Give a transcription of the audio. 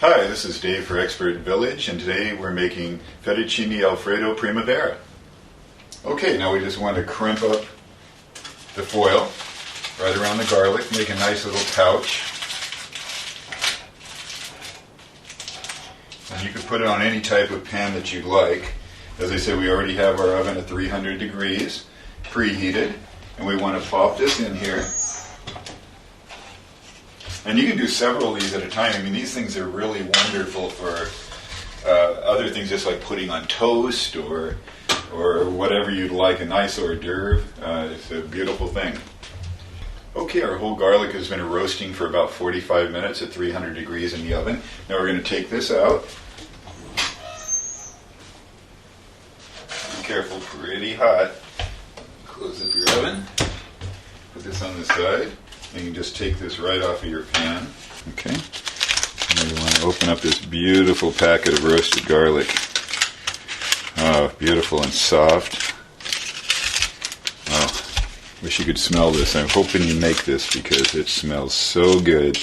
Hi, this is Dave for Expert Village, and today we're making Fettuccine Alfredo Primavera. Okay, now we just want to crimp up the foil right around the garlic, make a nice little pouch. And you can put it on any type of pan that you'd like. As I said, we already have our oven at 300 degrees, preheated, and we want to pop this in here. And you can do several of these at a time. I mean, these things are really wonderful for other things, just like putting on toast or whatever you'd like, a nice hors d'oeuvre. It's a beautiful thing. Okay, our whole garlic has been roasting for about 45 minutes at 300 degrees in the oven. Now we're going to take this out. Be careful, pretty hot. Close up your oven. Put this on the side. And you can just take this right off of your pan. Okay. And you want to open up this beautiful packet of roasted garlic. Oh, beautiful and soft. Oh, wish you could smell this. I'm hoping you make this because it smells so good.